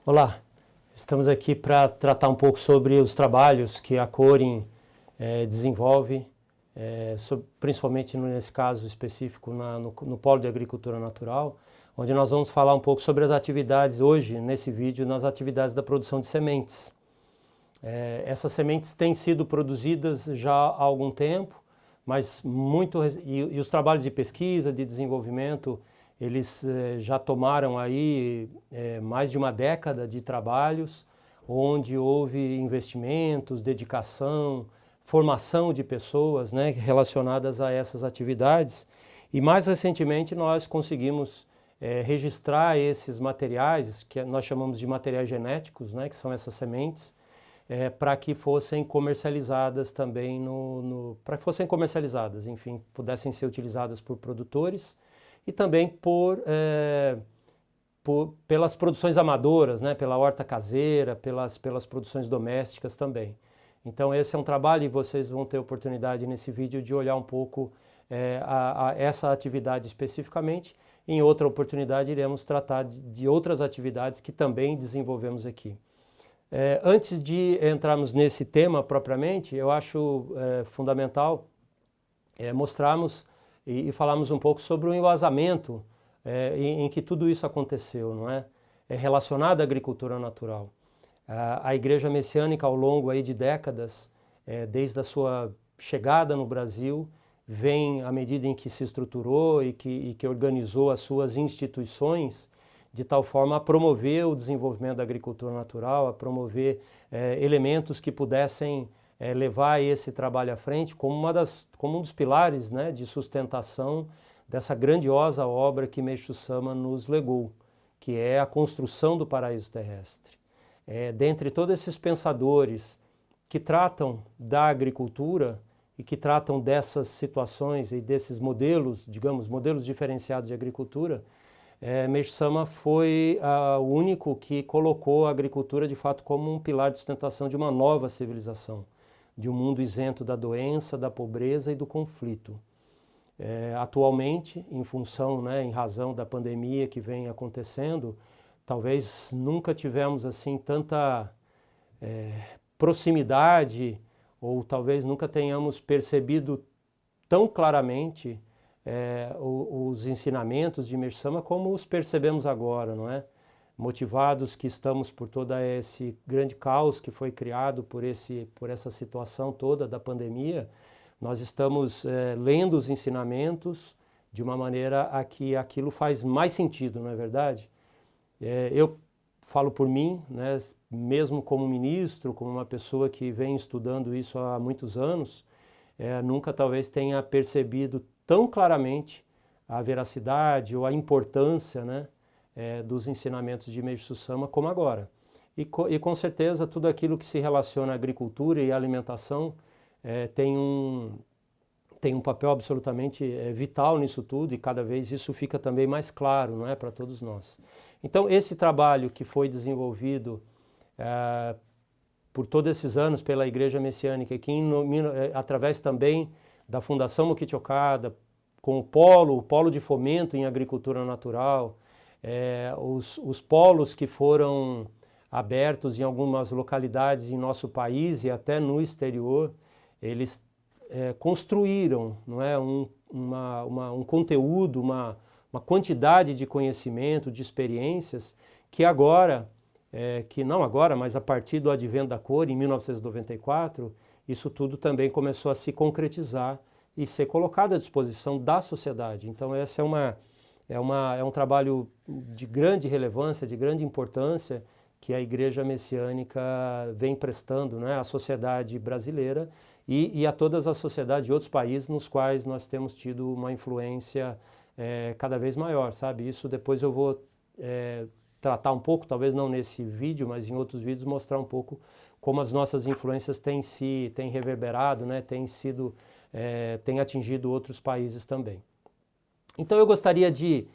Olá, estamos aqui para tratar um pouco sobre os trabalhos que a Corin desenvolve, principalmente nesse caso específico no Polo de Agricultura Natural, onde nós vamos falar um pouco sobre as atividades hoje, nesse vídeo, nas atividades da produção de sementes. Essas sementes têm sido produzidas já há algum tempo, mas e os trabalhos de pesquisa, de desenvolvimento, eles já tomaram aí mais de uma década de trabalhos, onde houve investimentos, dedicação, formação de pessoas, né, relacionadas a essas atividades. E mais recentemente nós conseguimos registrar esses materiais, que nós chamamos de materiais genéticos, né, que são essas sementes, para que fossem comercializadas também, para que fossem comercializadas, enfim, pudessem ser utilizadas por produtores e também pelas produções amadoras, né, pela horta caseira, pelas produções domésticas também. Então esse é um trabalho e vocês vão ter oportunidade nesse vídeo de olhar um pouco a essa atividade especificamente. Em outra oportunidade iremos tratar de outras atividades que também desenvolvemos aqui. Antes de entrarmos nesse tema propriamente, eu acho fundamental mostrarmos e falarmos um pouco sobre o embasamento em que tudo isso aconteceu, não é? Relacionado à agricultura natural. A Igreja Messiânica, ao longo aí de décadas, desde a sua chegada no Brasil, vem, à medida em que se estruturou e que organizou as suas instituições, de tal forma a promover o desenvolvimento da agricultura natural, a promover elementos que pudessem levar esse trabalho à frente como um dos pilares, né, de sustentação dessa grandiosa obra que Meixo Sama nos legou, que é a construção do paraíso terrestre. Dentre todos esses pensadores que tratam da agricultura e que tratam dessas situações e desses modelos, digamos, modelos diferenciados de agricultura, Meixo Sama foi o único que colocou a agricultura de fato como um pilar de sustentação de uma nova civilização, de um mundo isento da doença, da pobreza e do conflito. Atualmente, em função, né, em razão da pandemia que vem acontecendo, talvez nunca tivemos assim tanta proximidade ou talvez nunca tenhamos percebido tão claramente os ensinamentos de Meixo Sama como os percebemos agora, não é? Motivados que estamos por todo esse grande caos que foi criado por essa situação toda da pandemia, nós estamos lendo os ensinamentos de uma maneira a que aquilo faz mais sentido, não é verdade? Eu falo por mim, né, mesmo como ministro, como uma pessoa que vem estudando isso há muitos anos, nunca talvez tenha percebido tão claramente a veracidade ou a importância, né, dos ensinamentos de Meixo Sama como agora. E com certeza tudo aquilo que se relaciona à agricultura e à alimentação tem um papel absolutamente vital nisso tudo e cada vez isso fica também mais claro, não é, para todos nós. Então esse trabalho que foi desenvolvido por todos esses anos pela Igreja Messiânica, que através também da Fundação Mokichi Okada, com o polo de fomento em agricultura natural, os polos que foram abertos em algumas localidades em nosso país e até no exterior, eles construíram, não é, um conteúdo, uma quantidade de conhecimento, de experiências que agora, que não agora, mas a partir do advento da Corin, em 1994, isso tudo também começou a se concretizar e ser colocado à disposição da sociedade. Então esse é um trabalho de grande relevância, de grande importância que a Igreja Messiânica vem prestando, né, à sociedade brasileira e a todas as sociedades de outros países nos quais nós temos tido uma influência cada vez maior, sabe? Isso depois eu vou tratar um pouco, talvez não nesse vídeo, mas em outros vídeos mostrar um pouco como as nossas influências têm reverberado, né, têm atingido outros países também. Então eu gostaria de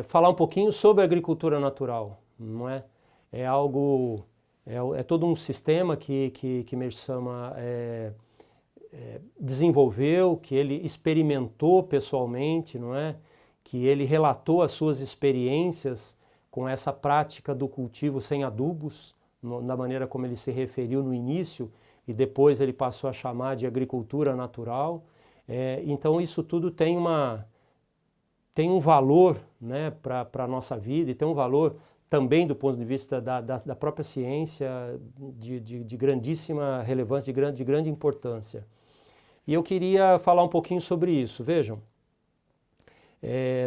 falar um pouquinho sobre a agricultura natural, não é? É todo um sistema que Meixo Sama desenvolveu, que ele experimentou pessoalmente, não é? Que ele relatou as suas experiências com essa prática do cultivo sem adubos, da maneira como ele se referiu no início, e depois ele passou a chamar de agricultura natural. Então isso tudo tem um valor, né, para a nossa vida, e tem um valor também do ponto de vista da própria ciência, de grandíssima relevância, de grande importância. E eu queria falar um pouquinho sobre isso. Vejam,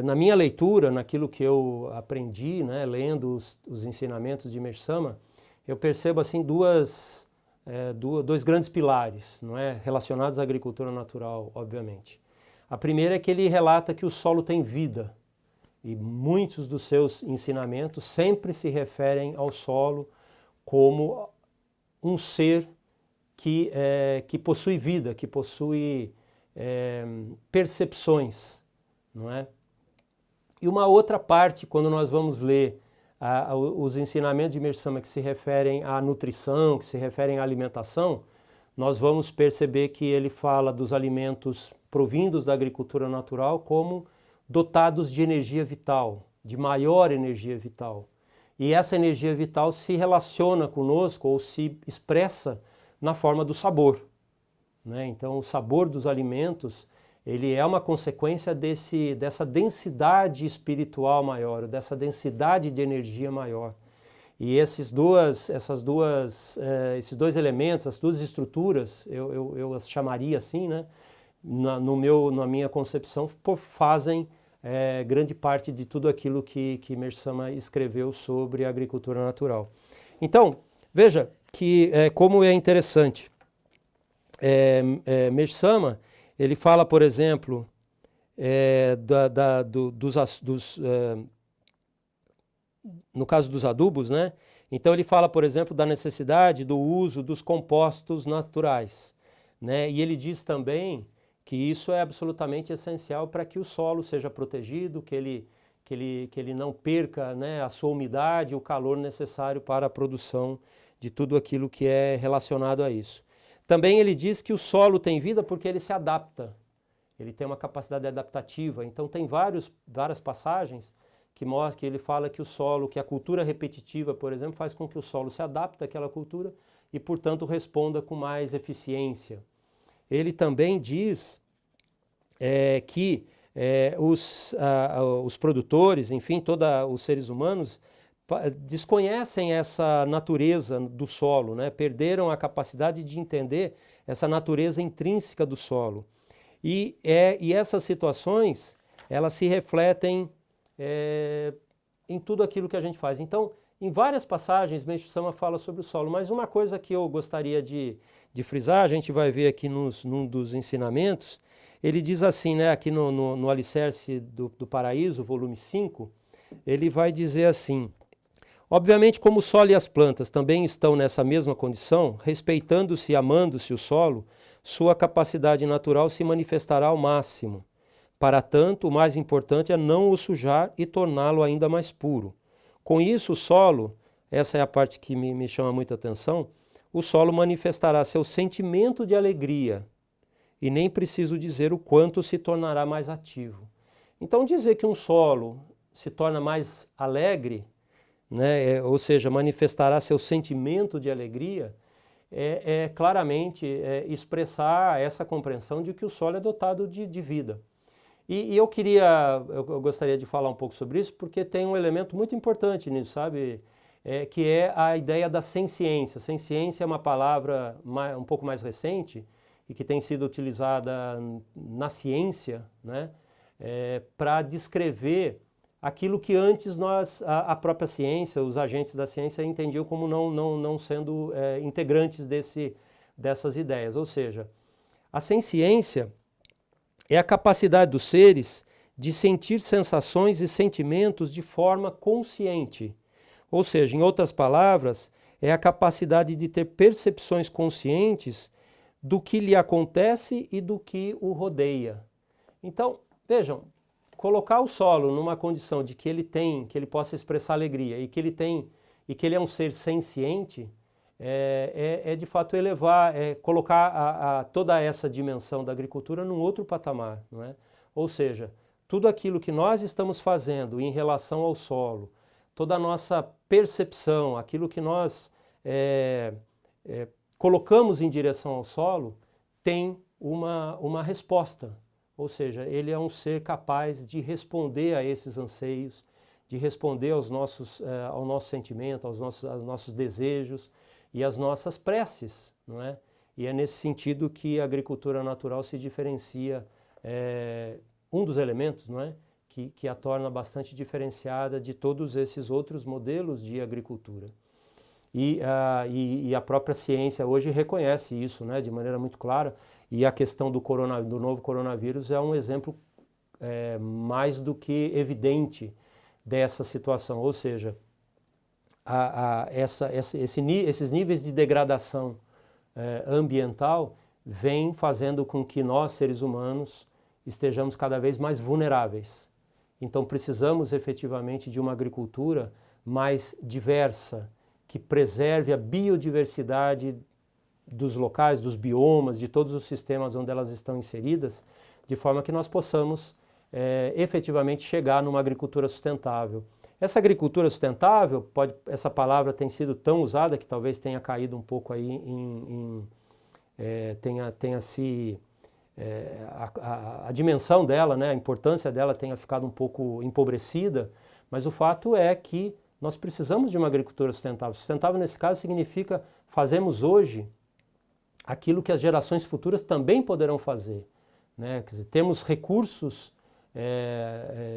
na minha leitura, naquilo que eu aprendi, né, lendo os ensinamentos de Meishu Sama, eu percebo assim dois grandes pilares, não é, relacionados à agricultura natural, obviamente. A primeira é que ele relata que o solo tem vida, e muitos dos seus ensinamentos sempre se referem ao solo como um ser que possui vida, que possui percepções, não é? E uma outra parte, quando nós vamos ler os ensinamentos de Meishu Sama que se referem à nutrição, que se referem à alimentação, nós vamos perceber que ele fala dos alimentos provindos da agricultura natural como dotados de energia vital, de maior energia vital. E essa energia vital se relaciona conosco ou se expressa na forma do sabor, né? Então o sabor dos alimentos, ele é uma consequência dessa densidade espiritual maior, dessa densidade de energia maior. E esses dois elementos, essas duas estruturas, eu as chamaria assim, né? Na minha concepção, fazem grande parte de tudo aquilo que Meishu Sama escreveu sobre a agricultura natural. Então, veja que como é interessante. Meishu Sama, ele fala, por exemplo, no caso dos adubos, né? Então ele fala, por exemplo, da necessidade do uso dos compostos naturais, né? E ele diz também que isso é absolutamente essencial para que o solo seja protegido, que ele não perca, né, a sua umidade, o calor necessário para a produção de tudo aquilo que é relacionado a isso. Também ele diz que o solo tem vida porque ele se adapta, ele tem uma capacidade adaptativa. Então tem várias passagens que mostram que ele fala que o solo, que a cultura repetitiva, por exemplo, faz com que o solo se adapte àquela cultura e, portanto, responda com mais eficiência. Ele também diz que os produtores, enfim, todos os seres humanos, desconhecem essa natureza do solo, né? Perderam a capacidade de entender essa natureza intrínseca do solo. E essas situações, elas se refletem em tudo aquilo que a gente faz. Então, em várias passagens, Meishu Sama fala sobre o solo, mas uma coisa que eu gostaria de frisar, a gente vai ver aqui num dos ensinamentos, ele diz assim, né, aqui no Alicerce do Paraíso, volume 5, ele vai dizer assim: obviamente, como o solo e as plantas também estão nessa mesma condição, respeitando-se e amando-se o solo, sua capacidade natural se manifestará ao máximo. Para tanto, o mais importante é não o sujar e torná-lo ainda mais puro. Com isso, o solo, essa é a parte que me chama muita atenção, o solo manifestará seu sentimento de alegria, e nem preciso dizer o quanto se tornará mais ativo. Então, dizer que um solo se torna mais alegre, né, ou seja, manifestará seu sentimento de alegria, claramente expressar essa compreensão de que o solo é dotado de vida. E eu gostaria de falar um pouco sobre isso, porque tem um elemento muito importante nisso, sabe? Que é a ideia da senciência. Senciência é uma palavra um pouco mais recente e que tem sido utilizada na ciência, né, para descrever aquilo que antes a própria ciência, os agentes da ciência entendiam como não sendo integrantes dessas ideias. Ou seja, a senciência é a capacidade dos seres de sentir sensações e sentimentos de forma consciente. Ou seja, em outras palavras, é a capacidade de ter percepções conscientes do que lhe acontece e do que o rodeia. Então, vejam, colocar o solo numa condição de que ele possa expressar alegria e que ele é um ser senciente, de fato elevar, colocar toda essa dimensão da agricultura num outro patamar, não é? Ou seja, tudo aquilo que nós estamos fazendo em relação ao solo, toda a nossa percepção, aquilo que nós colocamos em direção ao solo, tem uma resposta. Ou seja, ele é um ser capaz de responder a esses anseios, de responder ao nosso sentimento, aos nossos desejos e às nossas preces, não é? E é nesse sentido que a agricultura natural se diferencia, um dos elementos, não é? Que a torna bastante diferenciada de todos esses outros modelos de agricultura. E a própria ciência hoje reconhece isso, né, de maneira muito clara, e a questão do novo coronavírus é um exemplo mais do que evidente dessa situação, ou seja, esses níveis de degradação ambiental vêm fazendo com que nós, seres humanos, estejamos cada vez mais vulneráveis. Então precisamos efetivamente de uma agricultura mais diversa, que preserve a biodiversidade dos locais, dos biomas, de todos os sistemas onde elas estão inseridas, de forma que nós possamos efetivamente chegar numa agricultura sustentável. Essa agricultura sustentável, essa palavra tem sido tão usada que talvez tenha caído um pouco aí a dimensão dela, né, a importância dela tenha ficado um pouco empobrecida, mas o fato é que nós precisamos de uma agricultura sustentável. Sustentável, nesse caso, significa fazemos hoje aquilo que as gerações futuras também poderão fazer, né? Quer dizer, temos recursos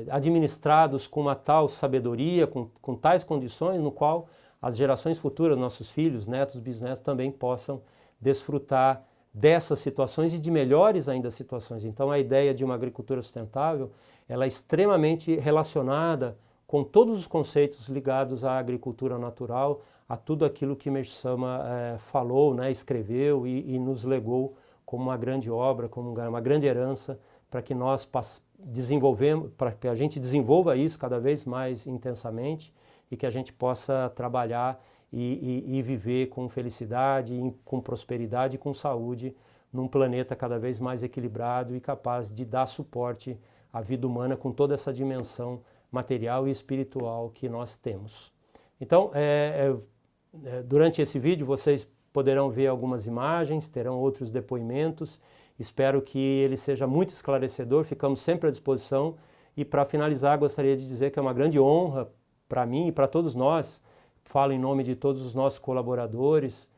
administrados com uma tal sabedoria, com tais condições, no qual as gerações futuras, nossos filhos, netos, bisnetos, também possam desfrutar dessas situações e de melhores ainda situações. Então a ideia de uma agricultura sustentável, ela é extremamente relacionada com todos os conceitos ligados à agricultura natural, a tudo aquilo que Meishu Sama falou, né, escreveu e nos legou como uma grande obra, como uma grande herança, para que nós para que a gente desenvolva isso cada vez mais intensamente e que a gente possa trabalhar e viver com felicidade, com prosperidade e com saúde num planeta cada vez mais equilibrado e capaz de dar suporte à vida humana com toda essa dimensão material e espiritual que nós temos. Então, durante esse vídeo vocês poderão ver algumas imagens, terão outros depoimentos. Espero que ele seja muito esclarecedor, ficamos sempre à disposição. E para finalizar, gostaria de dizer que é uma grande honra para mim e para todos nós, falo em nome de todos os nossos colaboradores,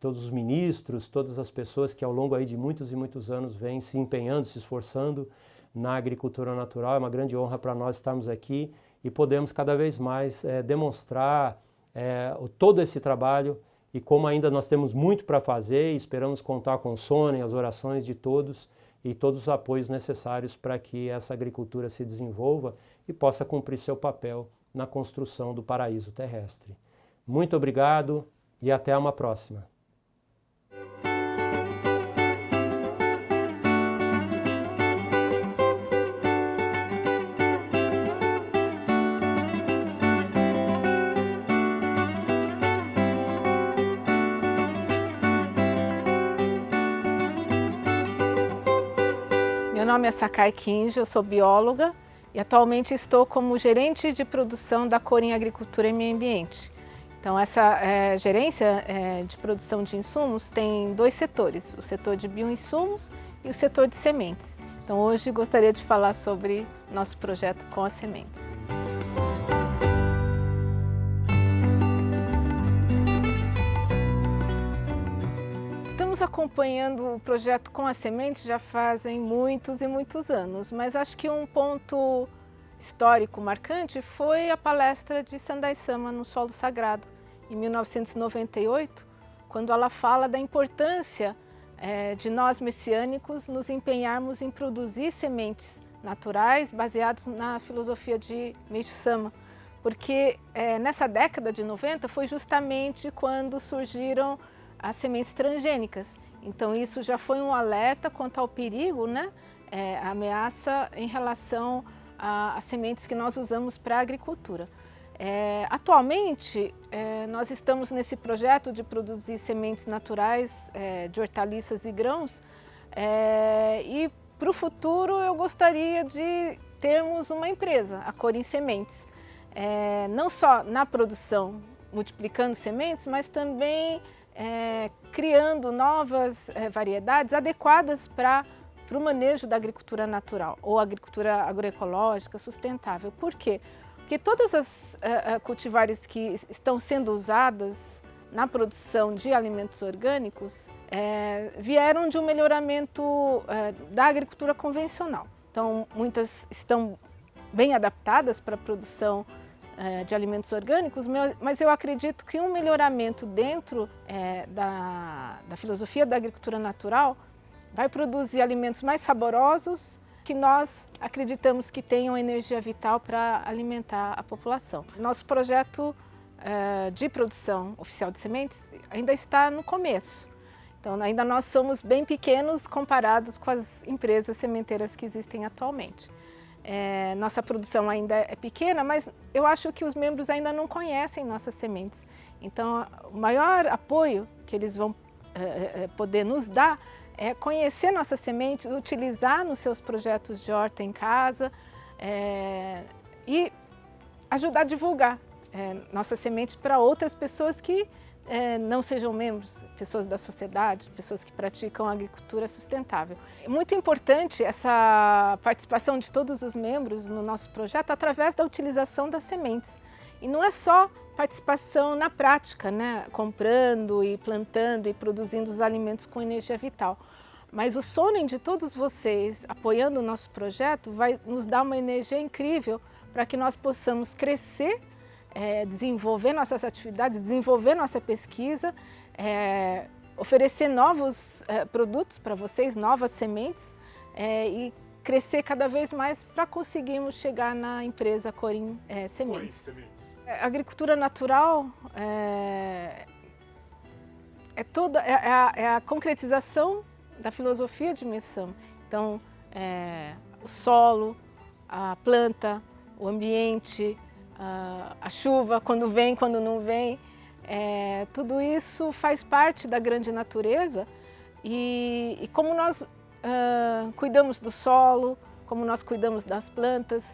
todos os ministros, todas as pessoas que ao longo aí de muitos e muitos anos vêm se empenhando, se esforçando na agricultura natural. É uma grande honra para nós estarmos aqui e podemos cada vez mais demonstrar todo esse trabalho e como ainda nós temos muito para fazer, esperamos contar com o Sônia, as orações de todos e todos os apoios necessários para que essa agricultura se desenvolva e possa cumprir seu papel na construção do paraíso terrestre. Muito obrigado e até uma próxima. Meu nome é Sakai Kinji, eu sou bióloga e atualmente estou como gerente de produção da Corin Agricultura e Meio Ambiente. Então essa gerência de produção de insumos tem dois setores, o setor de bioinsumos e o setor de sementes. Então hoje gostaria de falar sobre nosso projeto com as sementes. Estamos acompanhando o projeto com as sementes já fazem muitos e muitos anos, mas acho que um ponto histórico marcante foi a palestra de Sandai Sama no Solo Sagrado, em 1998, quando ela fala da importância de nós messiânicos nos empenharmos em produzir sementes naturais baseados na filosofia de Meishu Sama, porque nessa década de 90 foi justamente quando surgiram as sementes transgênicas. Então isso já foi um alerta quanto ao perigo, né? A ameaça em relação às sementes que nós usamos para a agricultura. Atualmente nós estamos nesse projeto de produzir sementes naturais de hortaliças e grãos e para o futuro eu gostaria de termos uma empresa, a Corin Sementes. não só na produção, multiplicando sementes, mas também criando novas variedades adequadas para o manejo da agricultura natural ou agricultura agroecológica sustentável. Por quê? Porque todas as cultivares que estão sendo usadas na produção de alimentos orgânicos vieram de um melhoramento da agricultura convencional. Então, muitas estão bem adaptadas para a produção de alimentos orgânicos, mas eu acredito que um melhoramento dentro da filosofia da agricultura natural vai produzir alimentos mais saborosos, que nós acreditamos que tenham energia vital para alimentar a população. Nosso projeto de produção oficial de sementes ainda está no começo. Então, ainda nós somos bem pequenos comparados com as empresas sementeiras que existem atualmente. Nossa produção ainda é pequena, mas eu acho que os membros ainda não conhecem nossas sementes. Então, o maior apoio que eles vão poder nos dar é conhecer nossas sementes, utilizar nos seus projetos de horta em casa e ajudar a divulgar nossas sementes para outras pessoas que não sejam membros, pessoas da sociedade, pessoas que praticam agricultura sustentável. É muito importante essa participação de todos os membros no nosso projeto através da utilização das sementes. E não é só participação na prática, né? Comprando e plantando e produzindo os alimentos com energia vital. Mas o sonho de todos vocês, apoiando o nosso projeto, vai nos dar uma energia incrível para que nós possamos crescer, desenvolver nossas atividades, desenvolver nossa pesquisa, oferecer novos produtos para vocês, novas sementes e crescer cada vez mais para conseguirmos chegar na empresa Corim Sementes. A agricultura natural é a concretização da filosofia de Messama. Então, o solo, a planta, o ambiente, a chuva, quando vem, quando não vem, tudo isso faz parte da grande natureza e como nós cuidamos do solo, como nós cuidamos das plantas,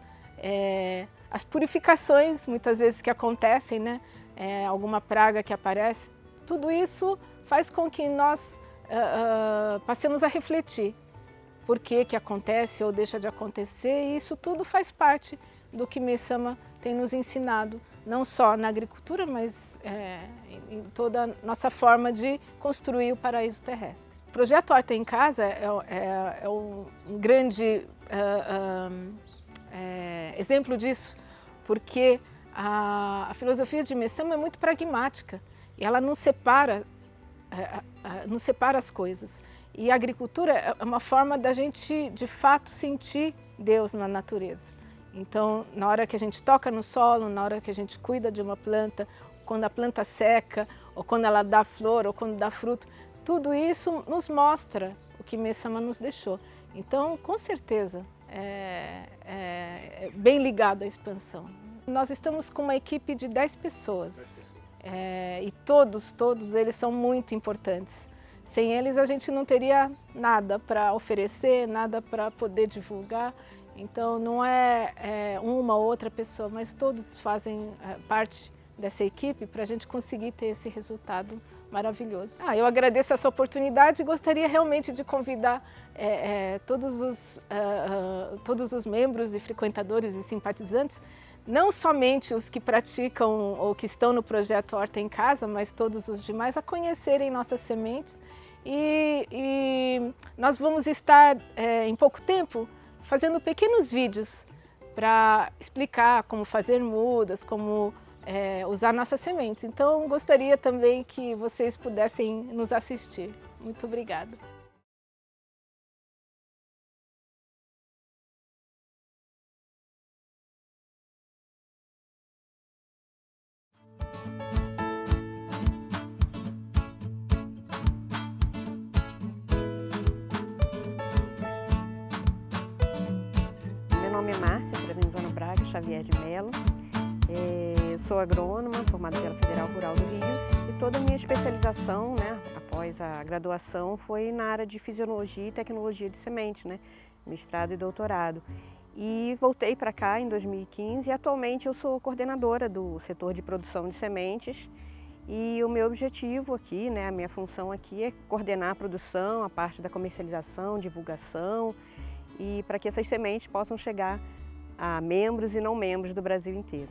as purificações muitas vezes que acontecem, né? Alguma praga que aparece, tudo isso faz com que nós passemos a refletir por que acontece ou deixa de acontecer, e isso tudo faz parte do que Messama tem nos ensinado, não só na agricultura, mas em toda a nossa forma de construir o paraíso terrestre. O projeto Horta em Casa é um grande exemplo disso, porque a filosofia de Messama é muito pragmática e ela não separa as coisas. E a agricultura é uma forma da gente, de fato, sentir Deus na natureza. Então, na hora que a gente toca no solo, na hora que a gente cuida de uma planta, quando a planta seca, ou quando ela dá flor, ou quando dá fruto, tudo isso nos mostra o que Messama nos deixou. Então, com certeza, é bem ligado à expansão. Nós estamos com uma equipe de 10 pessoas. E todos eles são muito importantes. Sem eles a gente não teria nada para oferecer, nada para poder divulgar. Então não é uma ou outra pessoa, mas todos fazem parte dessa equipe para a gente conseguir ter esse resultado maravilhoso. Eu agradeço essa oportunidade e gostaria realmente de convidar todos os membros e frequentadores e simpatizantes, não somente os que praticam ou que estão no projeto Horta em Casa, mas todos os demais, a conhecerem nossas sementes. E nós vamos estar, em pouco tempo, fazendo pequenos vídeos para explicar como fazer mudas, como usar nossas sementes. Então, gostaria também que vocês pudessem nos assistir. Muito obrigada. Meu nome é Márcia Provenzano Braga Xavier de Mello. Eu sou agrônoma, formada pela Federal Rural do Rio, e toda a minha especialização, né, após a graduação, foi na área de Fisiologia e Tecnologia de Semente, né, mestrado e doutorado. e voltei para cá em 2015 e atualmente eu sou coordenadora do setor de produção de sementes. E o meu objetivo aqui, né, a minha função aqui é coordenar a produção, a parte da comercialização, divulgação e para que essas sementes possam chegar a membros e não membros do Brasil inteiro.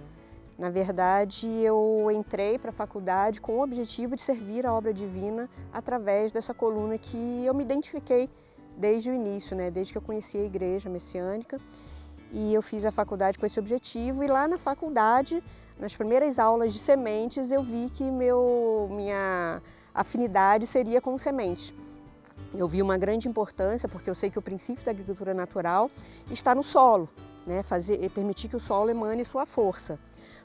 Na verdade, eu entrei para a faculdade com o objetivo de servir a obra divina através dessa coluna que eu me identifiquei desde o início, né, desde que eu conheci a igreja messiânica. E eu fiz a faculdade com esse objetivo e lá na faculdade, nas primeiras aulas de sementes, eu vi que minha afinidade seria com semente. Eu vi uma grande importância, porque eu sei que o princípio da agricultura natural está no solo, né? Permitir que o solo emane sua força.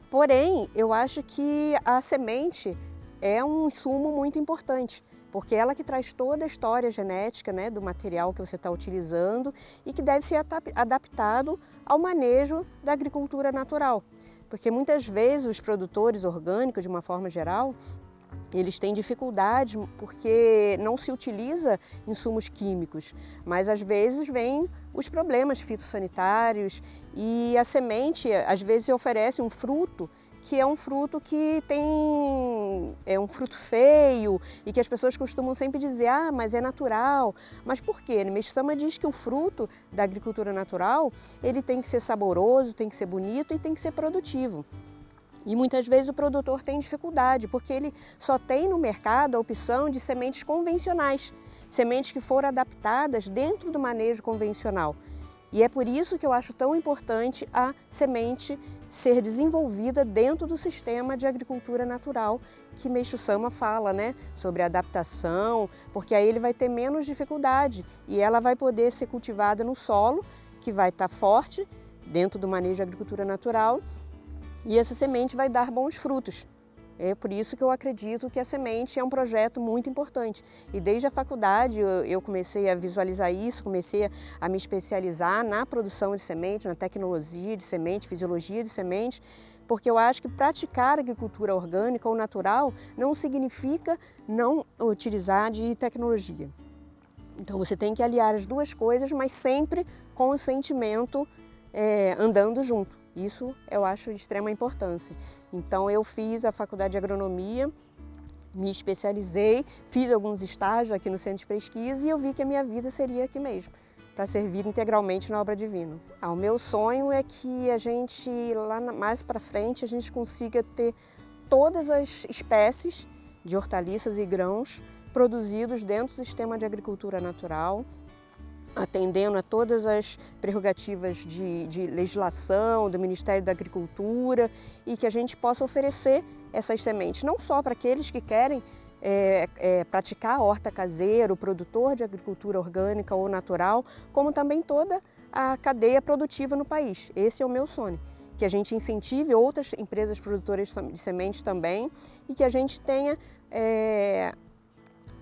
Porém, eu acho que a semente é um insumo muito importante, porque ela que traz toda a história genética, né, do material que você está utilizando e que deve ser adaptado ao manejo da agricultura natural. Porque muitas vezes os produtores orgânicos, de uma forma geral, eles têm dificuldade porque não se utiliza insumos químicos, mas às vezes vêm os problemas fitossanitários e a semente às vezes oferece um fruto que é um fruto que é um fruto feio e que as pessoas costumam sempre dizer, ah, mas é natural. Mas por quê? Meixo-sama diz que o fruto da agricultura natural, ele tem que ser saboroso, tem que ser bonito e tem que ser produtivo. E muitas vezes o produtor tem dificuldade, porque ele só tem no mercado a opção de sementes convencionais, sementes que foram adaptadas dentro do manejo convencional. E é por isso que eu acho tão importante a semente ser desenvolvida dentro do sistema de agricultura natural que Meixo-sama fala, né? Sobre adaptação, porque aí ele vai ter menos dificuldade e ela vai poder ser cultivada no solo, que vai estar forte dentro do manejo de agricultura natural, e essa semente vai dar bons frutos. É por isso que eu acredito que a semente é um projeto muito importante. E desde a faculdade eu comecei a visualizar isso, comecei a me especializar na produção de semente, na tecnologia de semente, fisiologia de semente, porque eu acho que praticar agricultura orgânica ou natural não significa não utilizar de tecnologia. Então você tem que aliar as duas coisas, mas sempre com o sentimento andando junto. Isso eu acho de extrema importância. Então eu fiz a faculdade de agronomia, me especializei, fiz alguns estágios aqui no centro de pesquisa e eu vi que a minha vida seria aqui mesmo, para servir integralmente na obra divina. O meu sonho é que a gente, lá mais para frente, a gente consiga ter todas as espécies de hortaliças e grãos produzidos dentro do sistema de agricultura natural, atendendo a todas as prerrogativas de legislação, do Ministério da Agricultura e que a gente possa oferecer essas sementes, não só para aqueles que querem praticar a horta caseira, o produtor de agricultura orgânica ou natural, como também toda a cadeia produtiva no país. Esse é o meu sonho, que a gente incentive outras empresas produtoras de sementes também e que a gente tenha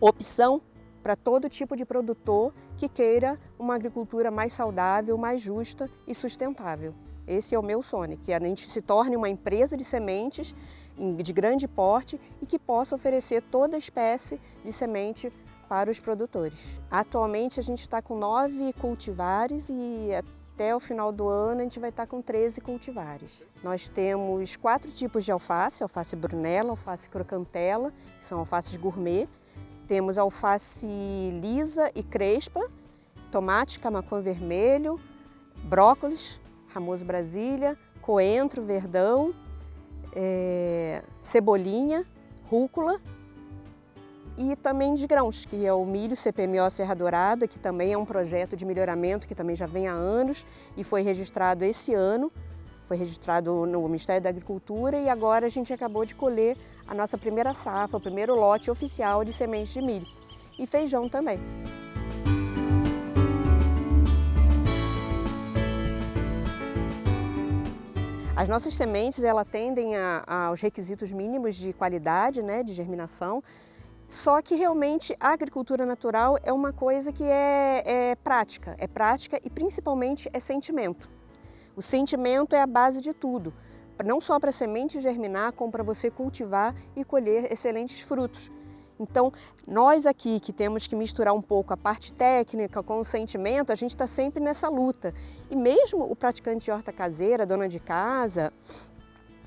opção para todo tipo de produtor que queira uma agricultura mais saudável, mais justa e sustentável. Esse é o meu sonho, que a gente se torne uma empresa de sementes de grande porte e que possa oferecer toda espécie de semente para os produtores. Atualmente a gente está com 9 cultivares e até o final do ano a gente vai estar com 13 cultivares. Nós temos 4 tipos de alface, alface brunella, alface crocantella, que são alfaces gourmet. Temos alface lisa e crespa, tomate camaquã vermelho, brócolis, ramoso Brasília, coentro, verdão, cebolinha, rúcula e também de grãos, que é o milho CPMO Serra Dourada, que também é um projeto de melhoramento que também já vem há anos e foi registrado esse ano. Foi registrado no Ministério da Agricultura e agora a gente acabou de colher a nossa primeira safra, o primeiro lote oficial de sementes de milho. E feijão também. As nossas sementes atendem aos requisitos mínimos de qualidade, né, de germinação, só que realmente a agricultura natural é uma coisa que é prática e principalmente é sentimento. O sentimento é a base de tudo, não só para a semente germinar, como para você cultivar e colher excelentes frutos. Então, nós aqui que temos que misturar um pouco a parte técnica com o sentimento, a gente está sempre nessa luta. E mesmo o praticante de horta caseira, dona de casa,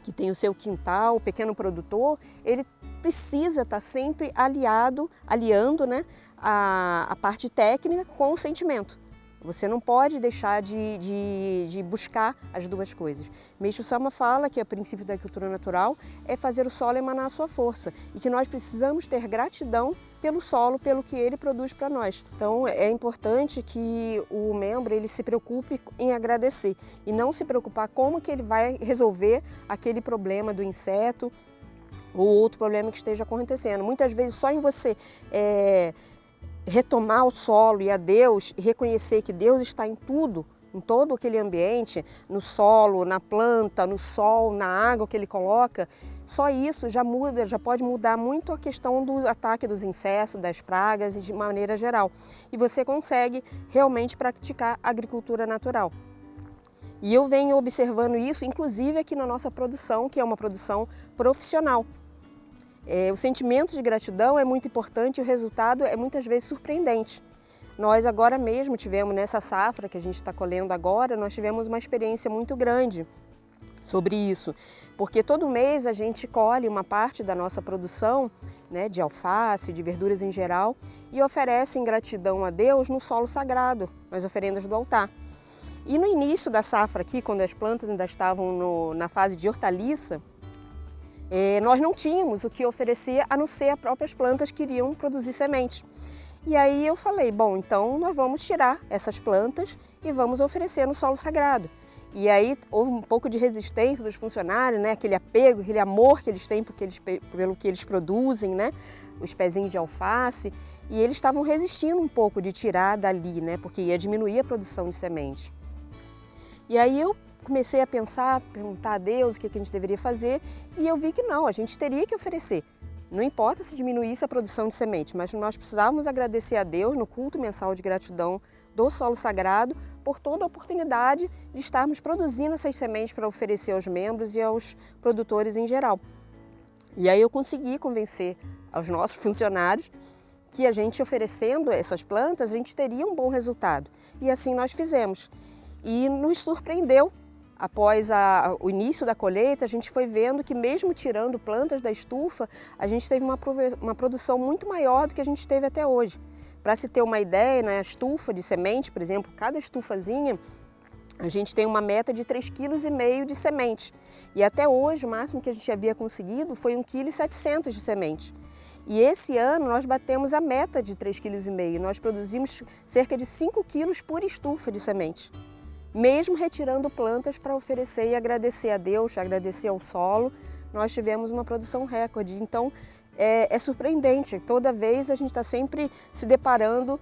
que tem o seu quintal, o pequeno produtor, ele precisa estar sempre aliando, né, a parte técnica com o sentimento. Você não pode deixar de buscar as duas coisas. Meishu Sama fala que o princípio da agricultura natural é fazer o solo emanar a sua força e que nós precisamos ter gratidão pelo solo, pelo que ele produz para nós. Então é importante que o membro ele se preocupe em agradecer e não se preocupar como que ele vai resolver aquele problema do inseto ou outro problema que esteja acontecendo. Muitas vezes só em você retomar o solo e a Deus e reconhecer que Deus está em tudo, em todo aquele ambiente, no solo, na planta, no sol, na água que ele coloca, só isso já muda, já pode mudar muito a questão do ataque dos insetos, das pragas e de maneira geral. E você consegue realmente praticar agricultura natural. E eu venho observando isso, inclusive aqui na nossa produção, que é uma produção profissional. O sentimento de gratidão é muito importante e o resultado é muitas vezes surpreendente. Nós agora mesmo tivemos nessa safra que a gente está colhendo agora, nós tivemos uma experiência muito grande sobre isso, porque todo mês a gente colhe uma parte da nossa produção, né, de alface, de verduras em geral, e oferece em gratidão a Deus no solo sagrado, nas oferendas do altar. E no início da safra aqui, quando as plantas ainda estavam na fase de hortaliça, nós não tínhamos o que oferecer a não ser as próprias plantas que iriam produzir sementes. E aí eu falei, bom, então nós vamos tirar essas plantas e vamos oferecer no solo sagrado. E aí houve um pouco de resistência dos funcionários, né? Aquele apego, aquele amor que eles têm pelo que eles produzem, né? Os pezinhos de alface. E eles estavam resistindo um pouco de tirar dali, né? Porque ia diminuir a produção de sementes. E aí eu comecei a pensar, perguntar a Deus o que a gente deveria fazer e eu vi que não, a gente teria que oferecer. Não importa se diminuísse a produção de semente, mas nós precisávamos agradecer a Deus no culto mensal de gratidão do solo sagrado por toda a oportunidade de estarmos produzindo essas sementes para oferecer aos membros e aos produtores em geral. E aí eu consegui convencer aos nossos funcionários que a gente oferecendo essas plantas, a gente teria um bom resultado. E assim nós fizemos. E nos surpreendeu. Após o início da colheita, a gente foi vendo que mesmo tirando plantas da estufa, a gente teve uma produção muito maior do que a gente teve até hoje. Para se ter uma ideia, na estufa de semente, por exemplo, cada estufazinha, a gente tem uma meta de 3,5 kg de semente. E até hoje, o máximo que a gente havia conseguido foi 1,7 kg de semente. E esse ano nós batemos a meta de 3,5 kg. Nós produzimos cerca de 5 kg por estufa de semente. Mesmo retirando plantas para oferecer e agradecer a Deus, agradecer ao solo, nós tivemos uma produção recorde. Então, é surpreendente. Toda vez a gente está sempre se deparando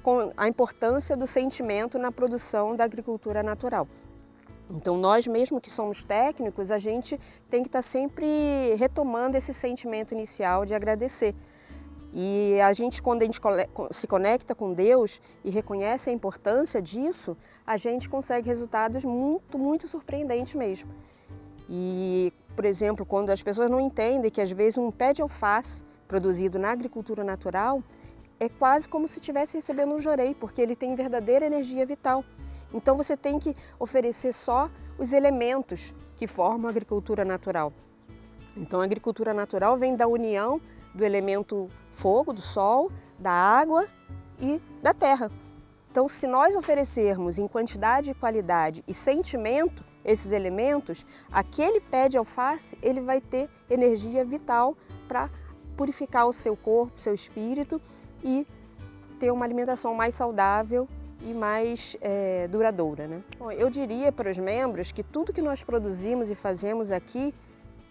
com a importância do sentimento na produção da agricultura natural. Então, nós mesmo que somos técnicos, a gente tem que estar sempre retomando esse sentimento inicial de agradecer. E quando a gente se conecta com Deus e reconhece a importância disso, a gente consegue resultados muito, muito surpreendentes mesmo. E, por exemplo, quando as pessoas não entendem que às vezes um pé de alface produzido na agricultura natural é quase como se estivesse recebendo um jorei, porque ele tem verdadeira energia vital. Então você tem que oferecer só os elementos que formam a agricultura natural. Então a agricultura natural vem da união do elemento fogo, do sol, da água e da terra. Então, se nós oferecermos em quantidade, qualidade e sentimento esses elementos, aquele pé de alface ele vai ter energia vital para purificar o seu corpo, seu espírito e ter uma alimentação mais saudável e mais duradoura, né? Bom, eu diria para os membros que tudo que nós produzimos e fazemos aqui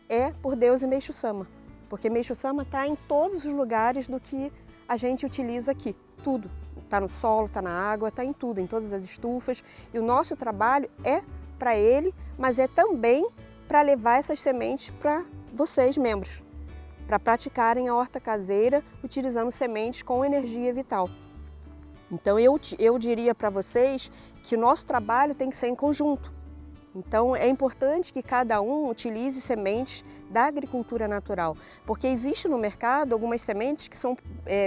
é por Deus e Meishu Sama. Porque Meishu Sama está em todos os lugares do que a gente utiliza aqui, tudo. Está no solo, está na água, está em tudo, em todas as estufas. E o nosso trabalho é para ele, mas é também para levar essas sementes para vocês, membros, para praticarem a horta caseira utilizando sementes com energia vital. Então eu diria para vocês que o nosso trabalho tem que ser em conjunto. Então é importante que cada um utilize sementes da agricultura natural, porque existe no mercado algumas sementes que são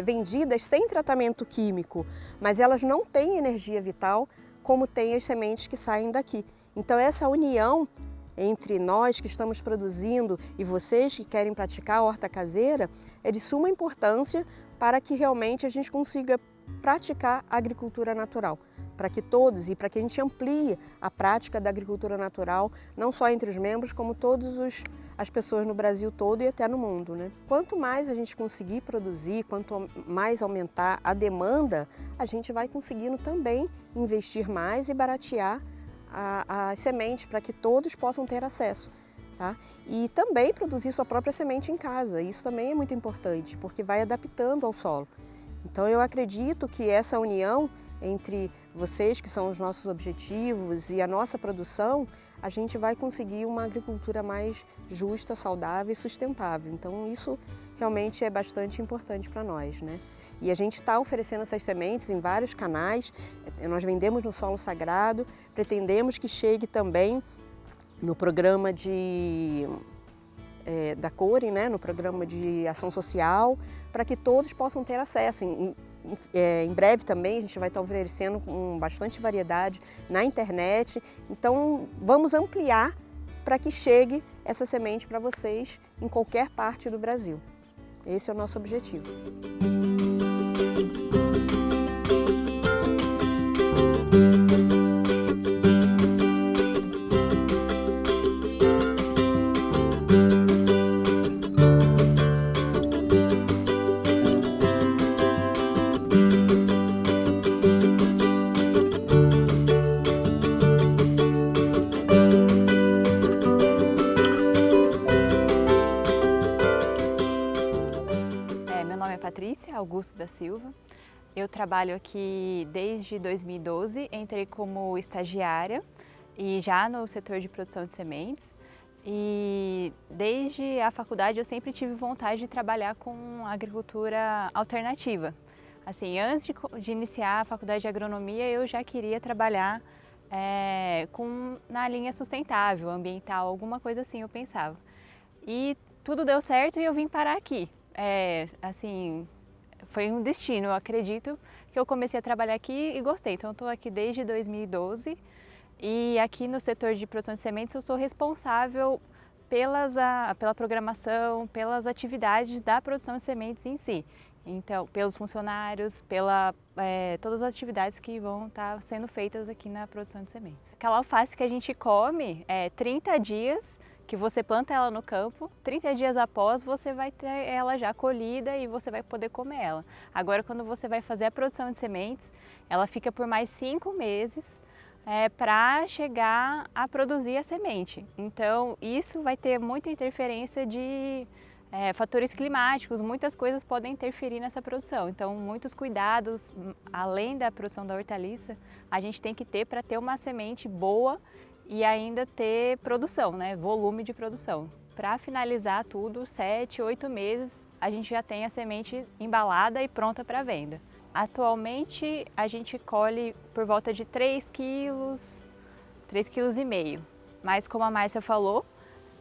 vendidas sem tratamento químico, mas elas não têm energia vital como tem as sementes que saem daqui. Então essa união entre nós que estamos produzindo e vocês que querem praticar a horta caseira é de suma importância para que realmente a gente consiga praticar a agricultura natural, para que todos e para que a gente amplie a prática da agricultura natural, não só entre os membros, como todas as pessoas no Brasil todo e até no mundo, né? Quanto mais a gente conseguir produzir, quanto mais aumentar a demanda, a gente vai conseguindo também investir mais e baratear as sementes para que todos possam ter acesso. Tá? E também produzir sua própria semente em casa, isso também é muito importante, porque vai adaptando ao solo. Então eu acredito que essa união entre vocês, que são os nossos objetivos, e a nossa produção, a gente vai conseguir uma agricultura mais justa, saudável e sustentável. Então isso realmente é bastante importante para nós, né? E a gente está oferecendo essas sementes em vários canais, nós vendemos no Solo Sagrado, pretendemos que chegue também no programa da CORE, né, no programa de ação social, para que todos possam ter acesso. Em breve também a gente vai estar oferecendo com bastante variedade na internet, então vamos ampliar para que chegue essa semente para vocês em qualquer parte do Brasil. Esse é o nosso objetivo. Patrícia Augusto da Silva. Eu trabalho aqui desde 2012, entrei como estagiária e já no setor de produção de sementes. E desde a faculdade eu sempre tive vontade de trabalhar com agricultura alternativa. Assim, antes de iniciar a faculdade de agronomia, eu já queria trabalhar na linha sustentável, ambiental, alguma coisa assim eu pensava. E tudo deu certo e eu vim parar aqui. Assim, foi um destino, eu acredito que eu comecei a trabalhar aqui e gostei. Então, estou aqui desde 2012 e aqui no setor de produção de sementes eu sou responsável pela programação, pelas atividades da produção de sementes em si. Então, pelos funcionários, todas as atividades que vão estar sendo feitas aqui na produção de sementes. Aquela alface que a gente come 30 dias que você planta ela no campo, 30 dias após você vai ter ela já colhida e você vai poder comer ela. Agora, quando você vai fazer a produção de sementes, ela fica por mais 5 meses para chegar a produzir a semente. Então, isso vai ter muita interferência de fatores climáticos, muitas coisas podem interferir nessa produção. Então, muitos cuidados, além da produção da hortaliça, a gente tem que ter para ter uma semente boa e ainda ter produção, né? Volume de produção. Para finalizar tudo, 7, 8 meses, a gente já tem a semente embalada e pronta para venda. Atualmente, a gente colhe por volta de 3 quilos, 3,5 kg. Mas como a Márcia falou,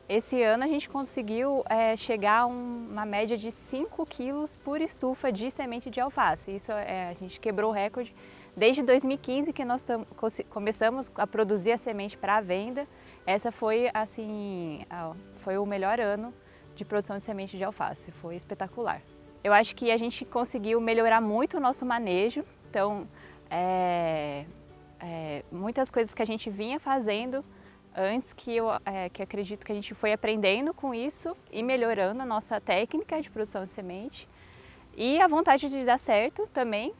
esse ano a gente conseguiu chegar a uma média de 5 quilos por estufa de semente de alface. Isso a gente quebrou o recorde. Desde 2015 que nós começamos a produzir a semente para a venda, essa foi o melhor ano de produção de semente de alface, foi espetacular. Eu acho que a gente conseguiu melhorar muito o nosso manejo, então muitas coisas que a gente vinha fazendo antes que acredito que a gente foi aprendendo com isso e melhorando a nossa técnica de produção de semente e a vontade de dar certo também.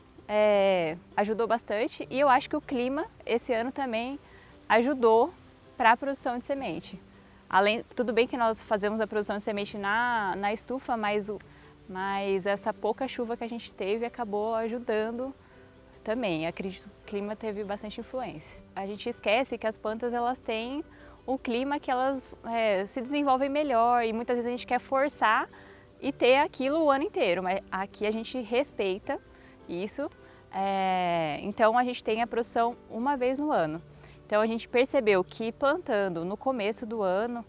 Ajudou bastante e eu acho que o clima esse ano também ajudou para a produção de semente. Tudo bem que nós fazemos a produção de semente na estufa, mas essa pouca chuva que a gente teve acabou ajudando também. Acredito que o clima teve bastante influência. A gente esquece que as plantas elas têm um clima que elas se desenvolvem melhor e muitas vezes a gente quer forçar e ter aquilo o ano inteiro, mas aqui a gente respeita isso, então a gente tem a produção uma vez no ano. Então a gente percebeu que plantando no começo do ano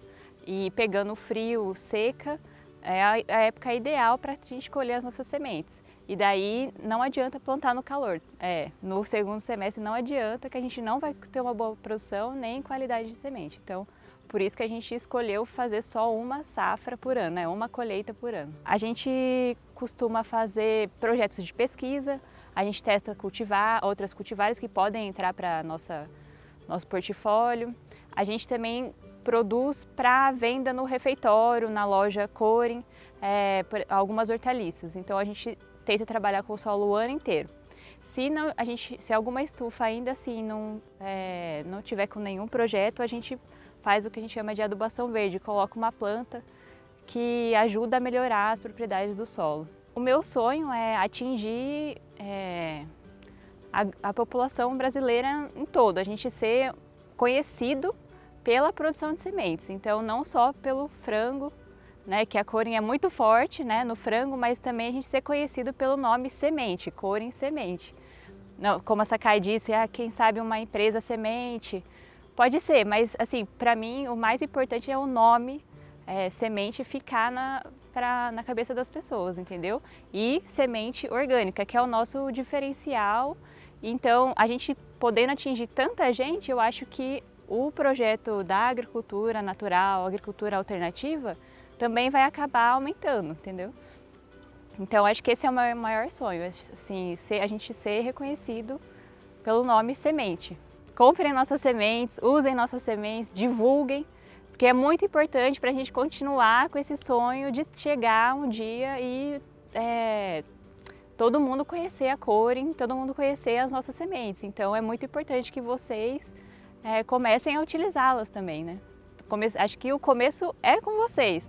e pegando frio, seca, é a época ideal para a gente colher as nossas sementes. E daí não adianta plantar no calor. No segundo semestre não adianta, que a gente não vai ter uma boa produção nem qualidade de semente. Então, por isso que a gente escolheu fazer só uma safra por ano, né? Uma colheita por ano. A gente costuma fazer projetos de pesquisa, a gente testa outras cultivares que podem entrar para nosso portfólio. A gente também produz para venda no refeitório, na loja Corin, algumas hortaliças. Então a gente tenta trabalhar com o solo o ano inteiro. Se alguma estufa ainda assim não tiver com nenhum projeto, a gente faz o que a gente chama de adubação verde, coloca uma planta que ajuda a melhorar as propriedades do solo. O meu sonho é atingir a população brasileira em todo, a gente ser conhecido pela produção de sementes, então não só pelo frango, né, que a Corin é muito forte, né, no frango, mas também a gente ser conhecido pelo nome semente, Corin Semente. Não, como a Sakai disse, quem sabe uma empresa semente, pode ser, mas assim, para mim o mais importante é o nome semente ficar na cabeça das pessoas, entendeu? E semente orgânica, que é o nosso diferencial. Então, a gente podendo atingir tanta gente, eu acho que o projeto da agricultura natural, agricultura alternativa, também vai acabar aumentando, entendeu? Então, acho que esse é o meu maior sonho, assim, a gente ser reconhecido pelo nome semente. Comprem nossas sementes, usem nossas sementes, divulguem, porque é muito importante para a gente continuar com esse sonho de chegar um dia e todo mundo conhecer a Corin, todo mundo conhecer as nossas sementes. Então, é muito importante que vocês comecem a utilizá-las também, né? Acho que o começo é com vocês.